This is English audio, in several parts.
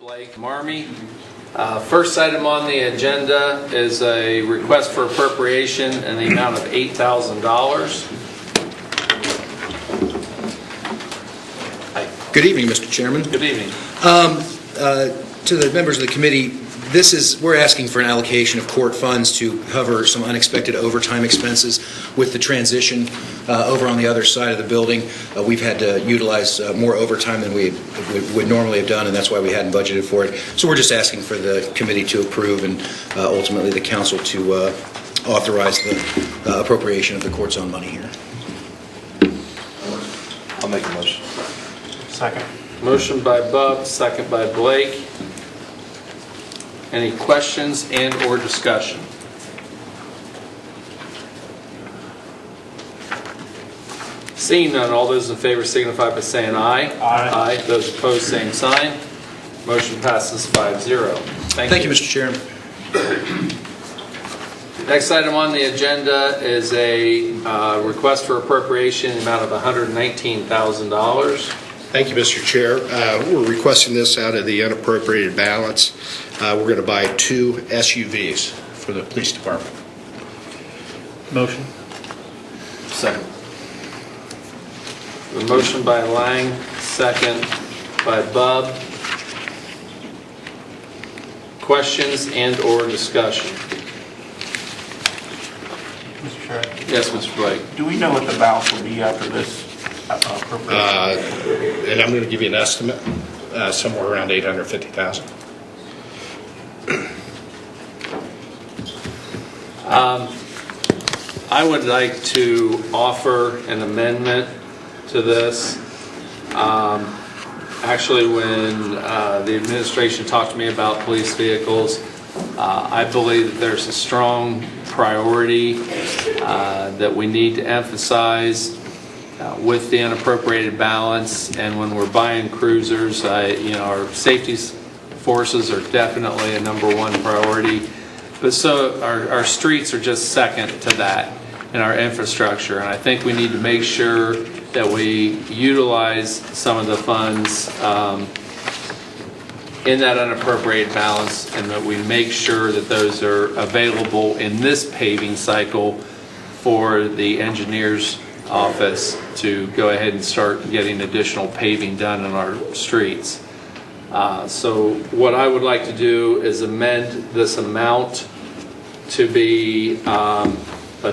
Blake Marmee. First item on the agenda is a request for appropriation in the amount of $8,000. Good evening, Mr. Chairman. Good evening. To the members of the committee, we're asking for an allocation of court funds to cover some unexpected overtime expenses with the transition over on the other side of the building. We've had to utilize more overtime than we would normally have done, and that's why we hadn't budgeted for it. So we're just asking for the committee to approve and ultimately the council to authorize the appropriation of the court's own money here. I'll make a motion. Second. Motion by Bub, second by Blake. Any questions and or discussion? Seeing none, all those in favor signify by saying aye. Aye. Those opposed, same sign. Motion passes 5-0. Thank you, Mr. Chairman. Next item on the agenda is a request for appropriation in the amount of $119,000. Thank you, Mr. Chair. We're requesting this out of the unappropriated balance. We're going to buy 2 SUVs for the police department. Motion. Second. A motion by Lang, second by Bub. Questions and or discussion? Mr. Chair. Yes, Mr. Blake. Do we know what the balance will be after this appropriation? And I'm going to give you an estimate, somewhere around $850,000. I would like to offer an amendment to this. Actually, when the administration talked to me about police vehicles, I believe that there's a strong priority that we need to emphasize with the unappropriated balance. And when we're buying cruisers, our safety forces are definitely a #1 priority. But so our streets are just second to that in our infrastructure. And I think we need to make sure that we utilize some of the funds in that unappropriated balance, and that we make sure that those are available in this paving cycle for the engineer's office to go ahead and start getting additional paving done in our streets. So what I would like to do is amend this amount to be a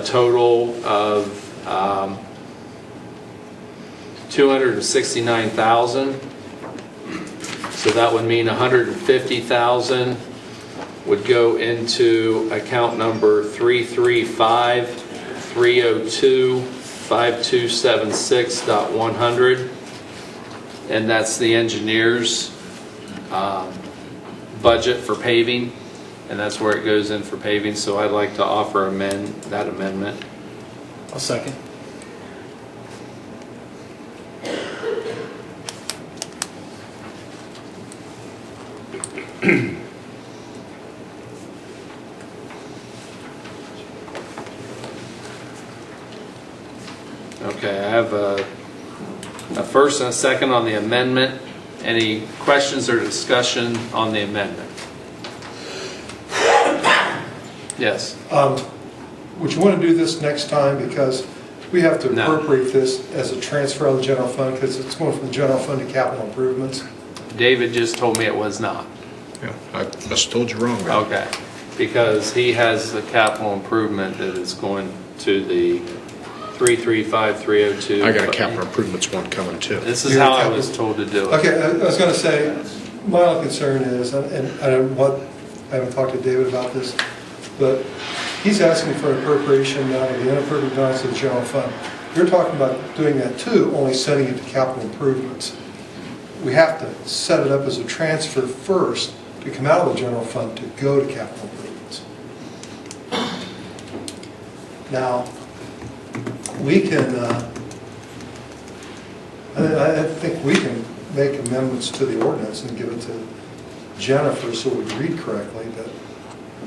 total of $269,000. So that would mean $150,000 would go into account number 335-302-5276.100, and that's the engineer's budget for paving, and that's where it goes in for paving. So I'd like to offer that amendment. I'll second. Okay, I have a first and a second on the amendment. Any questions or discussion on the amendment? Yes. Would you want to do this next time, because we have to No. appropriate this as a transfer out of the general fund, because it's going from the general fund to capital improvements? David just told me it was not. Yeah, I must have told you wrong. Man. Okay, because he has the capital improvement that is going to the 335-302. I got a capital improvements one coming too. This is how I was told to do it. Okay, I was going to say, my only concern is, and I haven't talked to David about this, but he's asking for an appropriation out of the unappropriated balance of the general fund. You're talking about doing that too, only setting it to capital improvements. We have to set it up as a transfer first to come out of the general fund to go to capital improvements. Now, we can, I think we can make amendments to the ordinance and give it to Jennifer so we read correctly, but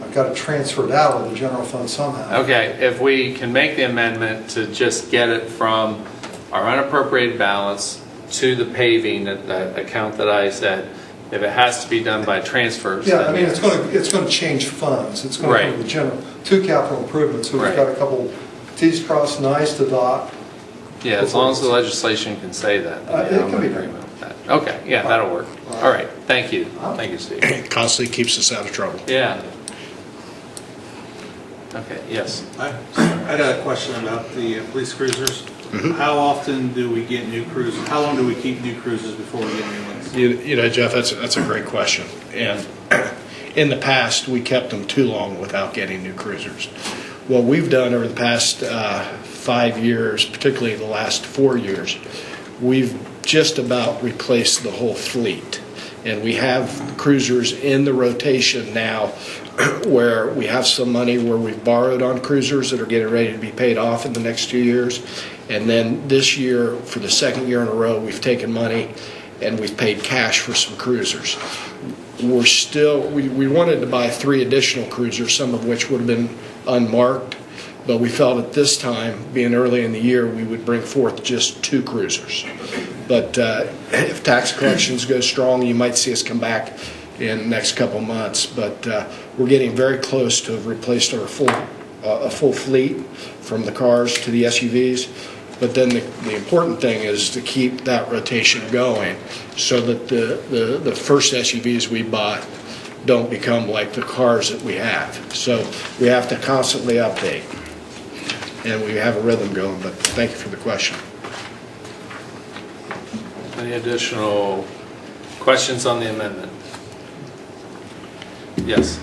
I've got to transfer it out of the general fund somehow. Okay, if we can make the amendment to just get it from our unappropriated balance to the paving, that account that I said, If it has to be done by transfers. Yeah, then I mean, yes. it's going to change funds. It's going to Right. go to the general, to capital improvements. So we've Right. got a couple Ts crossed, Is to dot. Yeah, as long as the legislation can say that. then, It yeah, I'm can be in done. agreement with that. Okay, yeah, that'll work. All right, thank you. Thank you, Steve. It constantly keeps us out of trouble. Yeah. Okay, yes. I had a question about the police cruisers. How often do we get new cruisers? How long do we keep new cruisers before we get new ones? You know, Jeff, that's a great question. And in the past, we kept them too long without getting new cruisers. What we've done over the past 5 years, particularly the last 4 years, we've just about replaced the whole fleet. And we have cruisers in the rotation now where we have some money where we've borrowed on cruisers that are getting ready to be paid off in the next 2 years. And then this year, for the second year in a row, we've taken money and we've paid cash for some cruisers. We're still, we wanted to buy 3 additional cruisers, some of which would have been unmarked, but we felt at this time, being early in the year, we would bring forth just 2 cruisers. But if tax collections go strong, you might see us come back in the next couple months. But we're getting very close to have replaced our full fleet from the cars to the SUVs. But then the important thing is to keep that rotation going so that the first SUVs we bought don't become like the cars that we have. So we have to constantly update. And we have a rhythm going, but thank you for the question. Any additional questions on the amendment? Yes.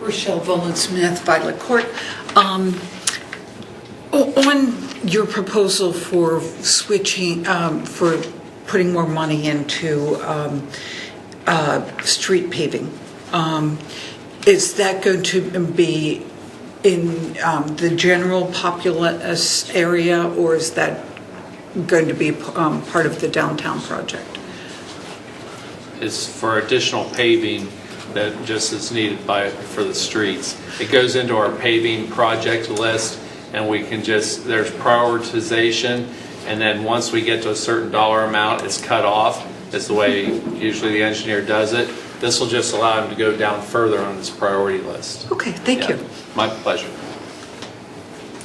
Rochelle Volin-Smith, Violet Court. On your proposal for switching, for putting more money into street paving, is that going to be in the general populous area, or is that going to be part of the downtown project? Is for additional paving that just is needed for the streets. It goes into our paving project list, and we can just, there's prioritization, and then once we get to a certain dollar amount, it's cut off. That's the way usually the engineer does it. This will just allow him to go down further on his priority list. Okay, thank you. My pleasure.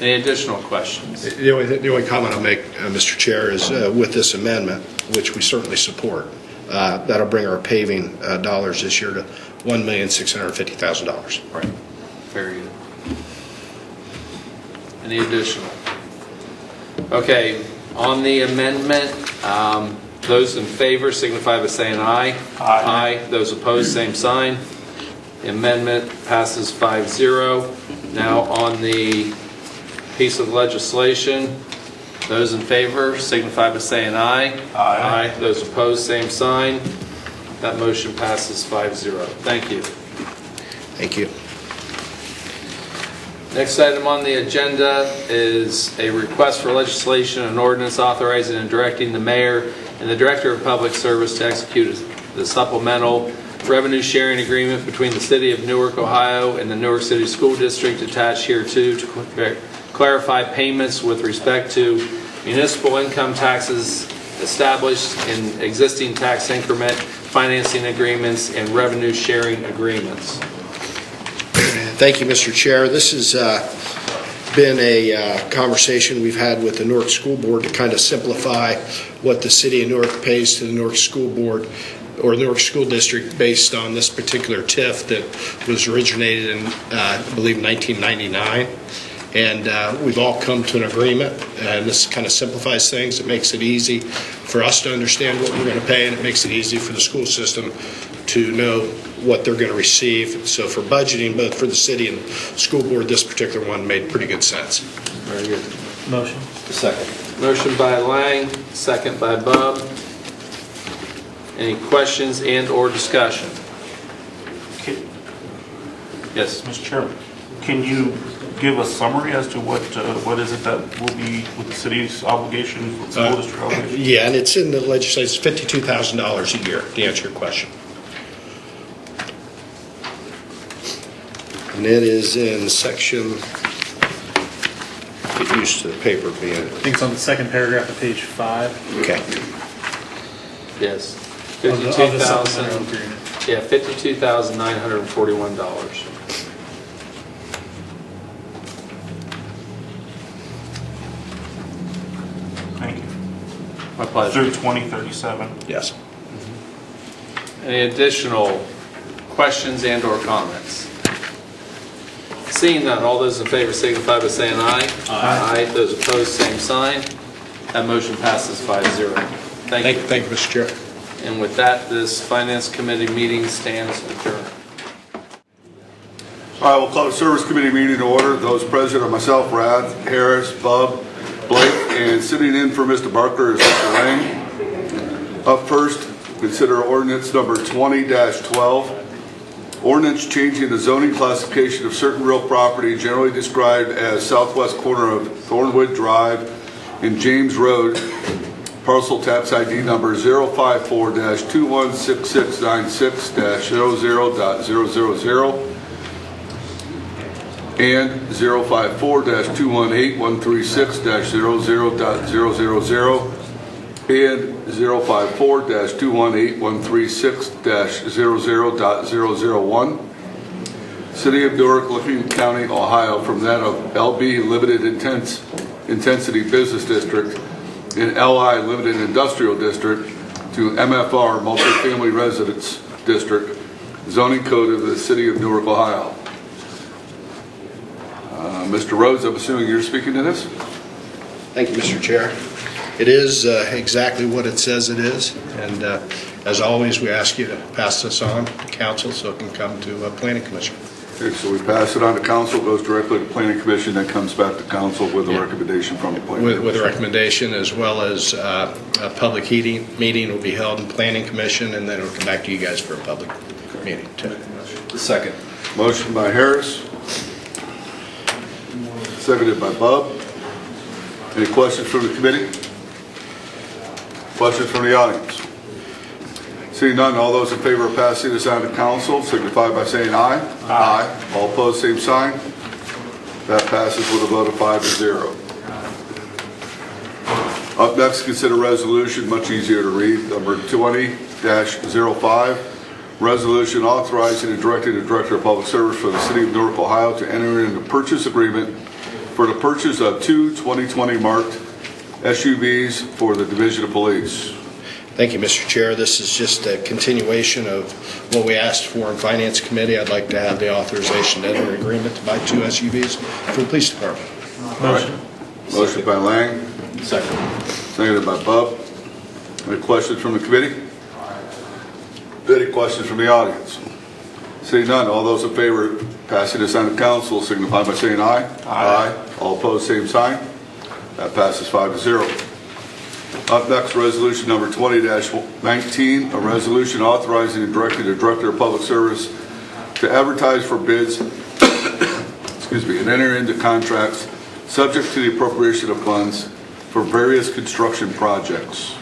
Any additional questions? The only comment I'll make, Mr. Chair, is with this amendment, which we certainly support, that'll bring our paving dollars this year to $1,650,000. Right. Very good. Any additional? Okay, on the amendment, those in favor signify by saying aye. Aye. Those opposed, same sign. The amendment passes 5-0. Now on the piece of legislation, those in favor signify by saying aye. Aye. Those opposed, same sign. That motion passes 5-0. Thank you. Thank you. Next item on the agenda is a request for legislation and ordinance authorizing and directing the mayor and the director of public service to execute the supplemental revenue sharing agreement between the city of Newark, Ohio and the Newark City School District attached hereto to clarify payments with respect to municipal income taxes established in existing tax increment, financing agreements, and revenue sharing agreements. Thank you, Mr. Chair. This has been a conversation we've had with the Newark School Board to kind of simplify what the city of Newark pays to the Newark School Board or Newark School District based on this particular TIF that was originated in, I believe, 1999. And we've all come to an agreement, and this kind of simplifies things. It makes it easy for us to understand what we're going to pay, and it makes it easy for the school system to know what they're going to receive. So for budgeting, both for the city and the school board, this particular one made pretty good sense. Very good. Motion. Motion by Lang, second by Bub. Any questions and or discussion? Yes. Mr. Chairman, can you give a summary as to what is it that will be with the city's obligations, with the school district obligations? Yeah, and it's in the legislation, it's $52,000 a year, to answer your question. And it is in section get used to the paper being, I think it's on the second paragraph of page 5 okay. Yes. of the supplemental 52,000, agreement. yeah, $52,941. Thank you. My pleasure. Through 2037. Yes. Any additional questions and/or comments? Seeing none, all those in favor signify by saying aye. Aye. Those opposed, same sign. That motion passes 5-0. Thank you. Thank you, Mr. Chair. And with that, this Finance Committee meeting stands adjourned. All right, we'll call the Service Committee meeting to order. Those present are myself, Rath, Harris, Bub, Blake, and sitting in for Mr. Barker is Mr. Lang. Up first, consider ordinance number 20-12. Ordinance changing the zoning classification of certain real property generally described as southwest corner of Thornwood Drive and James Road, parcel tax ID number 054-216696-00.000 and 054-218-136-00.000 and 054-218-136-00.001. City of Newark, Licking County, Ohio, from that of LB Limited Intensity Business District and LI Limited Industrial District to MFR Multifamily Residence District, zoning code of the City of Newark, Ohio. Mr. Rhodes, I'm assuming you're speaking to this? Thank you, Mr. Chair. It is exactly what it says it is, and as always, we ask you to pass this on to council so it can come to Planning Commission. Okay, so we pass it on to council, goes directly to Planning Commission, then comes back to council with a recommendation from the Planning Commission. With a recommendation, as well as a public meeting will be held in Planning Commission, and then it'll come back to you guys for a public meeting too. Second. Motion by Harris, seconded by Bub. Any questions from the committee? Questions from the audience? Seeing none, all those in favor of passing this on to council signify by saying aye. Aye. All opposed, same sign. That passes with a vote of 5-0. Up next, consider resolution, much easier to read, number 20-05. Resolution authorizing and directing the Director of Public Service for the City of Newark, Ohio to enter into a purchase agreement for the purchase of 2 2020 marked SUVs for the Division of Police. Thank you, Mr. Chair. This is just a continuation of what we asked for in Finance Committee. I'd like to have the authorization to enter an agreement to buy 2 SUVs for the police department. Motion. Motion by Lang. Second. Seconded by Bub. Any questions from the committee? Any questions from the audience? Seeing none, all those in favor of passing this on to council signify by saying aye. Aye. All opposed, same sign. That passes 5-0. Up next, resolution number 20-19, a resolution authorizing and directing the Director of Public Service to advertise for bids excuse me, and enter into contracts subject to the appropriation of funds for various construction projects.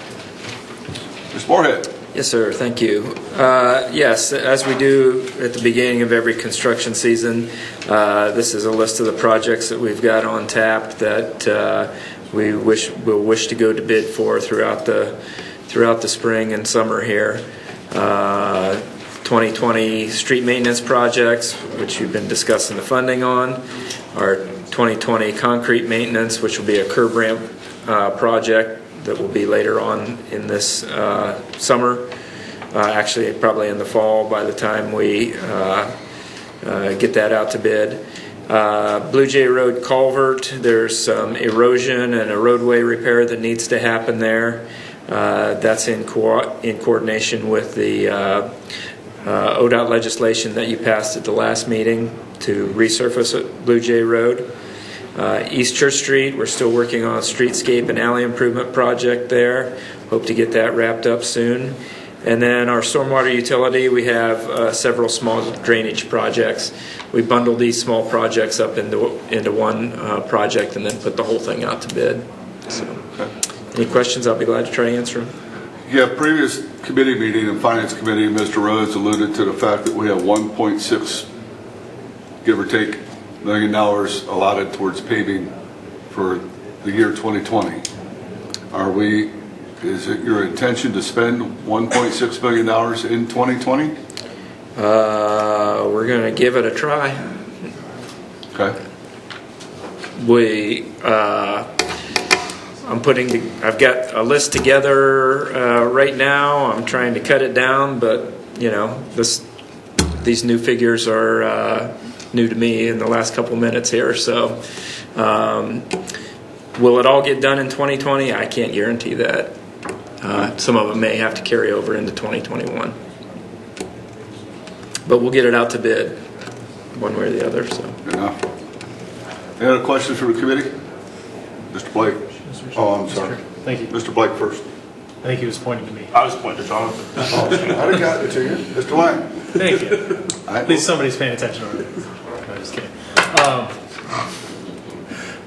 Ms. Moorhead. Yes, sir. Thank you. Yes, as we do at the beginning of every construction season, this is a list of the projects that we've got on tap that we will wish to go to bid for throughout the spring and summer here. 2020 street maintenance projects, which you've been discussing the funding on. Our 2020 concrete maintenance, which will be a curb ramp project that will be later on in this summer. Actually, probably in the fall by the time we get that out to bid. Blue Jay Road culvert, there's some erosion and a roadway repair that needs to happen there. That's in coordination with the ODOT legislation that you passed at the last meeting to resurface Blue Jay Road. East Church Street, we're still working on a streetscape and alley improvement project there. Hope to get that wrapped up soon. And then our stormwater utility, we have several small drainage projects. We bundle these small projects up into one project and then put the whole thing out to bid. So, any questions? I'll be glad to try to answer them. Yeah, previous committee meeting and Finance Committee, Mr. Rhodes alluded to the fact that we have 1.6, give or take, $1 million allotted towards paving for the year 2020. Is it your intention to spend $1.6 million in 2020? We're going to give it a try. Okay. I've got a list together right now. I'm trying to cut it down, but these new figures are new to me in the last couple minutes here. So, will it all get done in 2020? I can't guarantee that. Some of it may have to carry over into 2021, but we'll get it out to bid one way or the other. So. Enough. Any other questions from the committee? Mr. Blake. Oh, I'm sorry. Thank you. Mr. Blake first. I think he was pointing to me. I was pointing to Jonathan. I already got it to you. Mr. Lang. Thank you. At least somebody's paying attention over there. No, just kidding.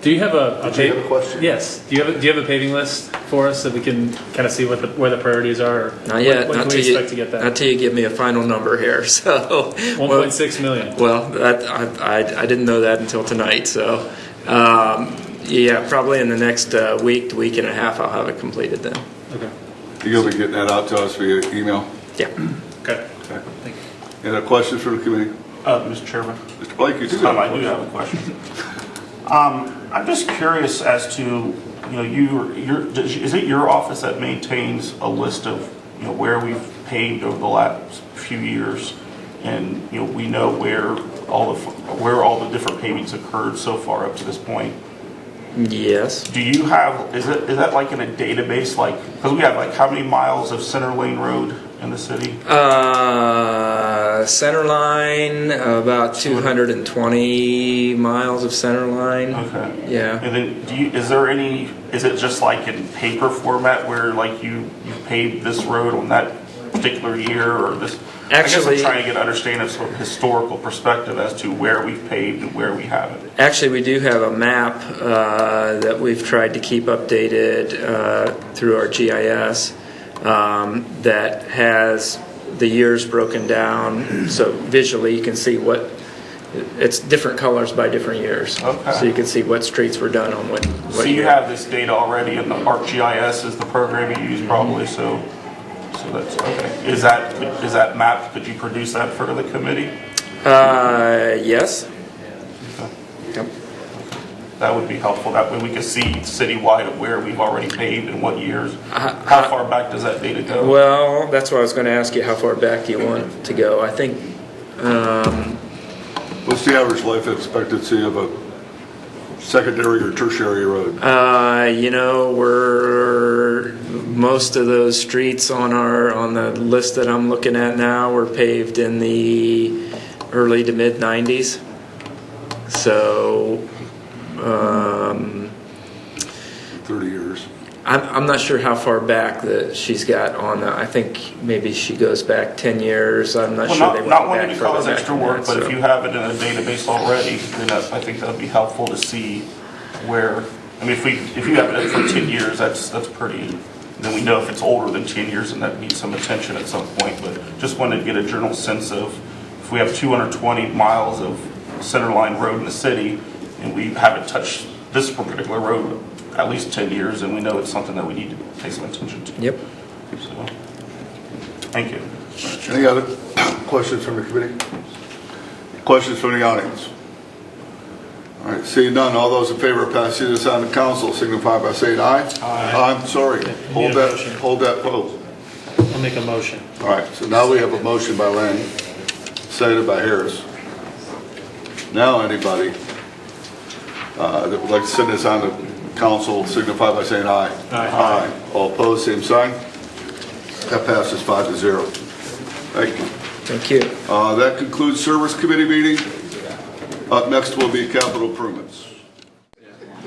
Do you have a Did you have a question? Yes. Do you have a paving list for us so we can kind of see where the priorities are? Or Not yet. When Not can we till expect to get that? Not till you give me a final number here. So 1.6 million. Well, I didn't know that until tonight. So yeah, probably in the next week and a half, I'll have it completed then. Okay. You'll be getting that out to us via email? Yeah. Okay. Okay. Thank you. Any other questions from the committee? Mr. Chairman. Mr. Blake, you do This time have I a do question. have a question. I'm just curious as to, is it your office that maintains a list of, where we've paved over the last few years, and we know where all the different pavings occurred so far up to this point? Yes. Do you have? Is that like in a database? Like, because we have like how many miles of Center Lane Road in the city? Center line, about 220 miles of center line. Okay. Yeah. And then, is it just like in paper format where like you paved this road on that particular year, or this? I guess Actually, I'm trying to get an understanding of sort of historical perspective as to where we've paved and where we haven't. Actually, we do have a map that we've tried to keep updated through our GIS that has the years broken down, so visually you can see it's different colors by different years. Okay. So you can see what streets were done on what So you year. have this data already, and the ArcGIS is the program you use probably. So that's okay. Is that mapped? Could you produce that for the committee? Yes. Okay. Yep. That would be helpful. That way we could see citywide of where we've already paved and what years. How far back does that data go? Well, that's what I was going to ask you. How far back do you want to go? I think. What's the average life expectancy of a secondary or tertiary road? Most of those streets on the list that I'm looking at now were paved in the early to mid 90s. So 30 years. I'm not sure how far back that she's got on that. I think maybe she goes back 10 years. I'm not sure they went Not back wanting to further cause back extra than work, that, but so. if you have it in a database already, then I think that would be helpful to see where. I mean, if you have it for 10 years, that's pretty. Then we know if it's older than 10 years, and that needs some attention at some point. But just wanted to get a general sense of if we have 220 miles of centerline road in the city, and we haven't touched this particular road at least 10 years, and we know it's something that we need to pay some attention to. Yep. So, thank you. Any other questions from the committee? Questions from the audience? All right, seeing none, all those in favor of passing this on to council signify by saying aye. Aye. I'm sorry. Hold that vote. I'll make a motion. All right, so now we have a motion by Lang, seconded by Harris. Now anybody that would like to send this on to council signify by saying aye. Aye. All opposed, same sign. That passes 5-0. Thank you. Thank you. That concludes service committee meeting. Up next will be capital improvements.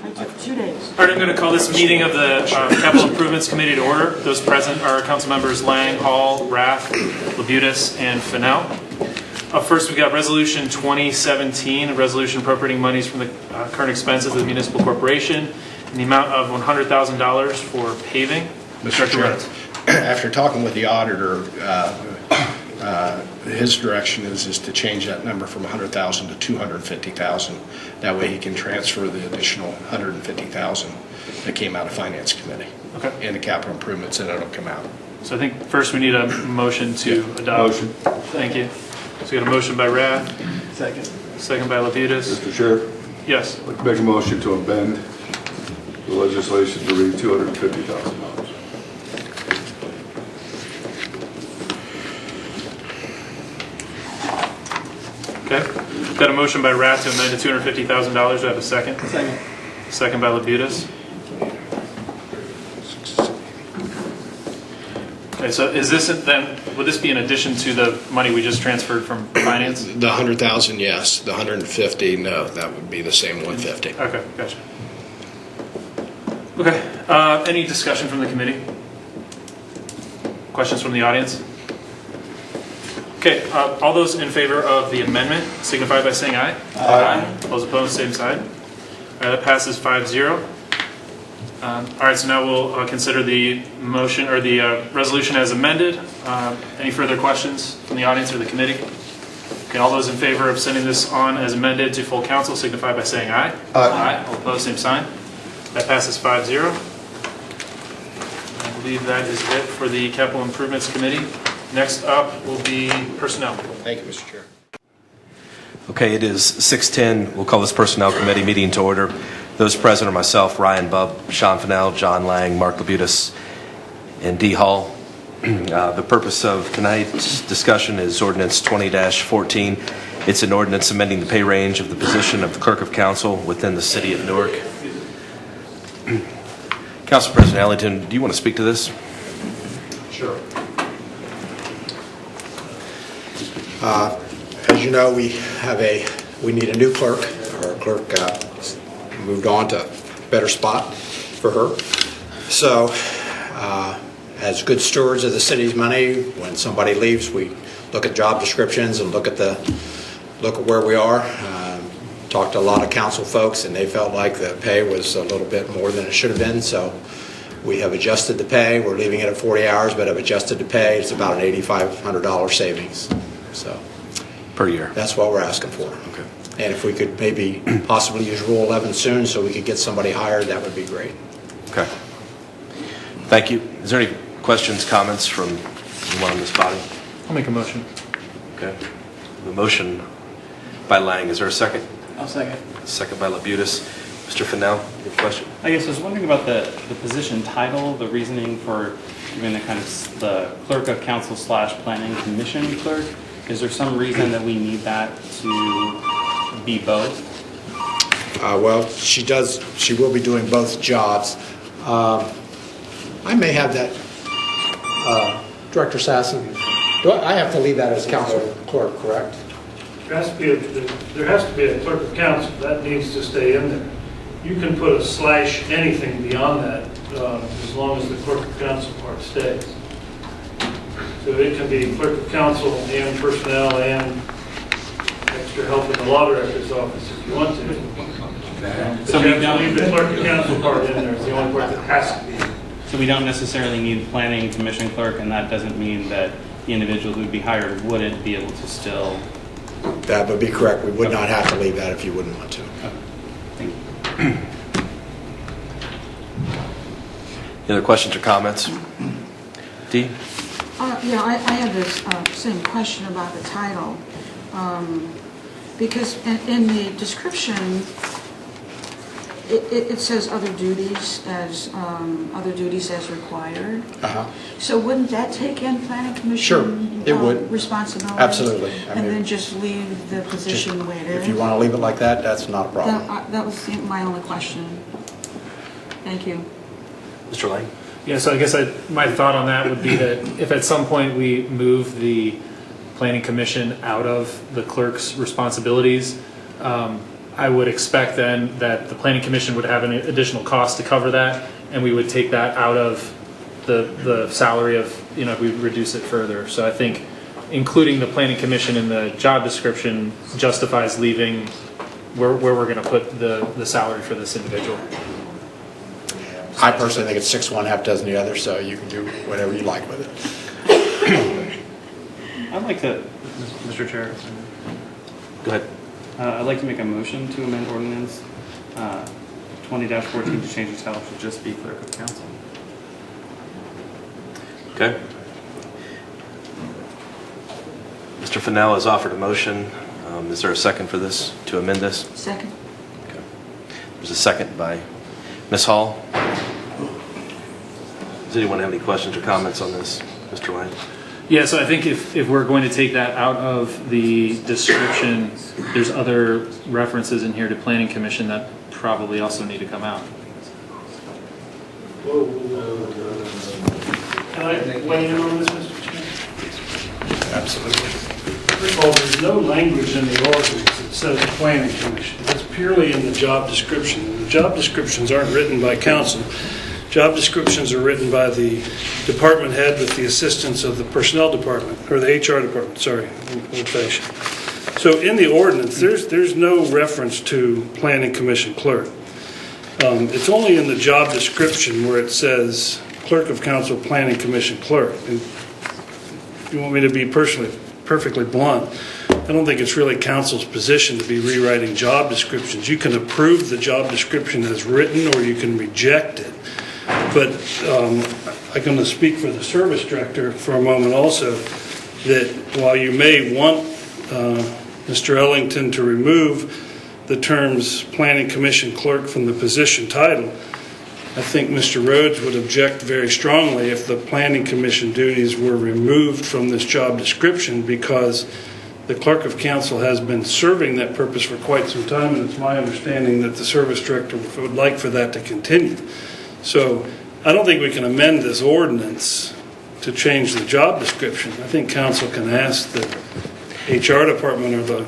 I took 2 days. All right, I'm going to call this meeting of the Capital Improvements Committee to order. Those present are council members Lang, Hall, Rath, Labutus, and Fennell. First, we got Resolution 2017, a resolution appropriating monies from the current expenses of the municipal corporation in the amount of $100,000 for paving. Mr. Chairman, after talking with the auditor, his direction is to change that number from 100,000 to 250,000. That way he can transfer the additional 150,000 that came out of Finance Committee. Okay. And the capital improvements, and it'll come out. So I think first we need a motion to adopt. Motion. Thank you. So we got a motion by Rath. Second by Labutus. Mr. Chair, Yes. I'd like to make a motion to amend the legislation to read $250,000. Okay. Got a motion by Rath to amend to $250,000. Do I have a second? Second. Second by Labutus. Okay, so is this then, would this be in addition to the money we just transferred from finance? The 100,000, yes. The 150, no. That would be the same 150. Okay, gotcha. Okay, any discussion from the committee? Questions from the audience? Okay, all those in favor of the amendment signify by saying aye. Aye. Those opposed, same side. All right, that passes 5-0. All right, so now we'll consider the motion or the resolution as amended. Any further questions from the audience or the committee? Okay, all those in favor of sending this on as amended to full council signify by saying aye. Aye. All opposed, same sign. That passes 5-0. I believe that is it for the Capital Improvements Committee. Next up will be personnel. Thank you, Mr. Chair. Okay, it is 6:10. We'll call this Personnel Committee meeting to order. Those present are myself, Ryan Bubb, Sean Fennell, John Lang, Mark Labutus, and Dee Hall. The purpose of tonight's discussion is Ordinance 20-14. It's an ordinance amending the pay range of the position of the Clerk of Council within the City of Newark. Council President Ellington, do you want to speak to this? Sure. As you know, we need a new clerk. Our clerk moved on to a better spot for her. So, as good stewards of the city's money, when somebody leaves, we look at job descriptions and look at where we are. Talked to a lot of council folks, and they felt like the pay was a little bit more than it should have been. So, we have adjusted the pay. We're leaving it at 40 hours, but have adjusted the pay. It's about an $8,500 savings. So, per year. That's what we're asking for. Okay. And if we could maybe possibly use Rule 11 soon so we could get somebody hired, that would be great. Okay. Thank you. Is there any questions, comments from anyone in this body? I'll make a motion. Okay. The motion by Lang. Is there a second? I'll second. Second by Labutus. Mr. Fennell, you have a question? I guess I was wondering about the position title, the reasoning for giving the kind of the Clerk of Council / Planning Commission Clerk. Is there some reason that we need that to be both? Well, she will be doing both jobs. I may have that, Director Sassen, I have to leave that as council clerk, correct? There has to be a clerk of council. That needs to stay in there. You can put a / anything beyond that as long as the clerk of council part stays. So it can be clerk of council and personnel and extra help in the law director's office if you want to. But So you we have to leave the don't. clerk of council part in there. It's the only part that has to be. So we don't necessarily need planning commission clerk, and that doesn't mean that the individual who would be hired wouldn't be able to still. That would be correct. We would not have to leave that if you wouldn't want to. Thank you. Any other questions or comments? Dee? Yeah, I have this same question about the title. Because in the description, it says other duties as required. So wouldn't that take in planning commission? Sure, it would. Responsibilities? Absolutely. And then just leave the position the way it is? If you want to leave it like that, that's not a problem. That was my only question. Thank you. Mr. Lang? Yeah, so I guess my thought on that would be that if at some point we move the planning commission out of the clerk's responsibilities, I would expect then that the planning commission would have an additional cost to cover that, and we would take that out of the salary of, if we reduce it further. So I think including the planning commission in the job description justifies leaving where we're going to put the salary for this individual. I personally think it's 6 one, half dozen the other, so you can do whatever you like with it. I'd like to, Mr. Chair, Go ahead. I'd like to make a motion to amend ordinance 20-14 to change the title to just be clerk of council. Okay. Mr. Fennell has offered a motion. Is there a second for this, to amend this? Second. Okay. There's a second by Ms. Hall. Does anyone have any questions or comments on this, Mr. Lang? Yeah, so I think if we're going to take that out of the description, there's other references in here to planning commission that probably also need to come out. Can I weigh in on this, Mr. Chairman? Absolutely. First of all, there's no language in the ordinance that says planning commission. It's purely in the job description. The job descriptions aren't written by council. Job descriptions are written by the department head with the assistance of the personnel department, or the HR department, sorry, old fashioned. So in the ordinance, there's no reference to planning commission clerk. It's only in the job description where it says clerk of council, planning commission clerk. And if you want me to be perfectly blunt, I don't think it's really council's position to be rewriting job descriptions. You can approve the job description as written, or you can reject it. But I'm going to speak for the service director for a moment also, that while you may want Mr. Ellington to remove the terms planning commission clerk from the position title, I think Mr. Rhodes would object very strongly if the planning commission duties were removed from this job description, because the clerk of council has been serving that purpose for quite some time, and it's my understanding that the service director would like for that to continue. So I don't think we can amend this ordinance to change the job description. I think council can ask the HR department or the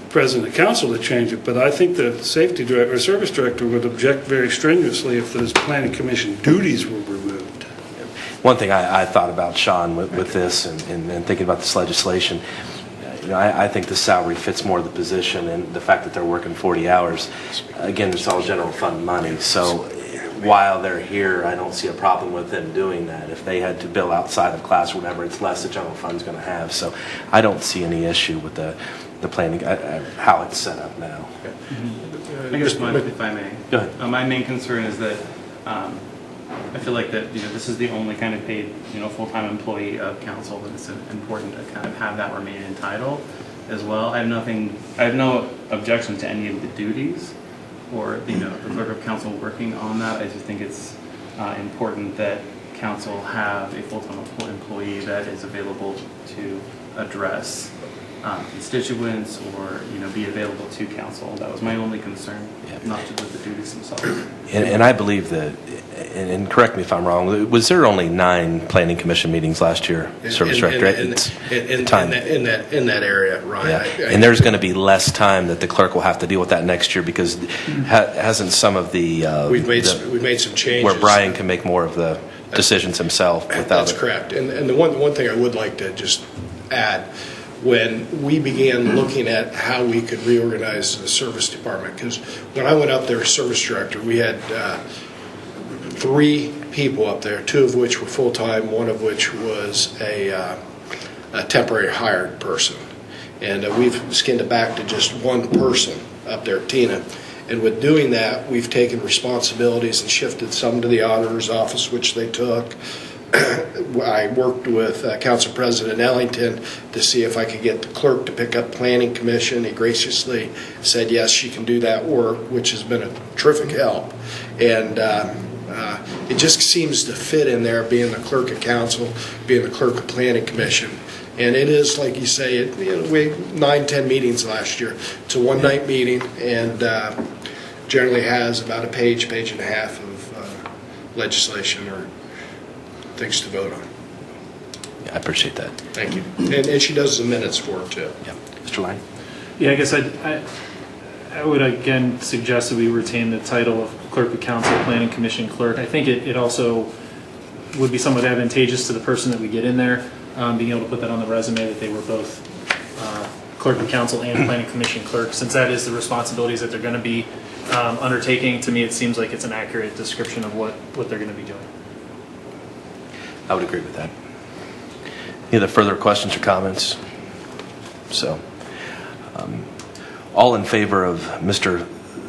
president of council to change it, but I think the safety director or service director would object very strenuously if those planning commission duties were removed. One thing I thought about, Sean, with this and thinking about this legislation, I think the salary fits more the position, and the fact that they're working 40 hours, again, it's all general fund money. So while they're here, I don't see a problem with them doing that. If they had to bill outside of class or whatever, it's less the general fund's going to have. So I don't see any issue with the planning, how it's set up now. I guess if I may. Go ahead. My main concern is that I feel like that this is the only kind of paid full-time employee of council, and it's important to kind of have that remain in title as well. I have no objection to any of the duties or the clerk of council working on that. I just think it's important that council have a full-time employee that is available to address constituents or be available to council. That was my only concern, not just with the duties themselves. And I believe that, and correct me if I'm wrong, was there only 9 planning commission meetings last year, service director? In that area, Ryan. Yeah. And there's going to be less time that the clerk will have to deal with that next year, because hasn't some of the we've made some changes where Brian can make more of the decisions himself without That's correct. And the one thing I would like to just add, when we began looking at how we could reorganize the service department, because when I went up there as service director, we had 3 people up there, 2 of which were full-time, 1 of which was a temporary hired person. And we've skinned it back to just 1 person up there, Tina. And with doing that, we've taken responsibilities and shifted some to the auditor's office, which they took. I worked with Council President Ellington to see if I could get the clerk to pick up Planning Commission. He graciously said yes, she can do that work, which has been a terrific help. And it just seems to fit in there, being the clerk of council, being the clerk of Planning Commission. And it is, like you say, we 9-10 meetings last year. It's a one-night meeting, and generally has about a page and a half of legislation or things to vote on. Yeah, I appreciate that. Thank you. And she does the minutes for it, too. Yeah. Mr. Lang? Yeah, I guess I would again suggest that we retain the title of clerk of council, planning commission clerk. I think it also would be somewhat advantageous to the person that we get in there, being able to put that on the resume that they were both clerk of council and planning commission clerk, since that is the responsibilities that they're going to be undertaking. To me, it seems like it's an accurate description of what they're going to be doing. I would agree with that. Any other further questions or comments? So, all in favor of Mr.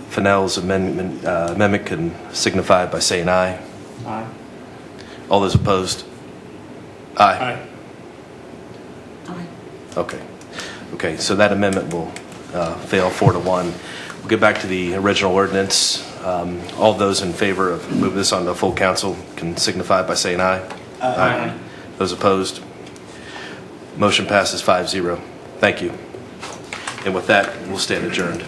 Fennell's amendment can signify by saying aye. Aye. All those opposed? Aye. Aye. Okay. Okay, so that amendment will fail 4-1. We'll get back to the original ordinance. All those in favor of moving this on to full council can signify by saying aye. Aye. Those opposed? Motion passes 5-0. Thank you. And with that, we'll stand adjourned.